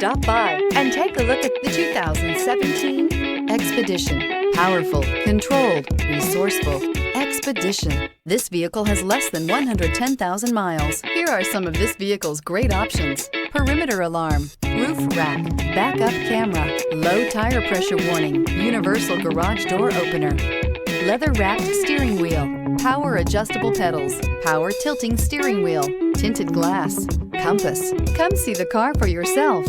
Stop by and take a look at the 2017 Expedition. Powerful, controlled, resourceful. Expedition. This vehicle has less than 110,000 miles. Here are some of this vehicle's great options: perimeter alarm, roof rack, backup camera, low tire pressure warning, universal garage door opener, leather-wrapped steering wheel, power adjustable pedals, power tilting steering wheel, tinted glass, compass. Come see the car for yourself.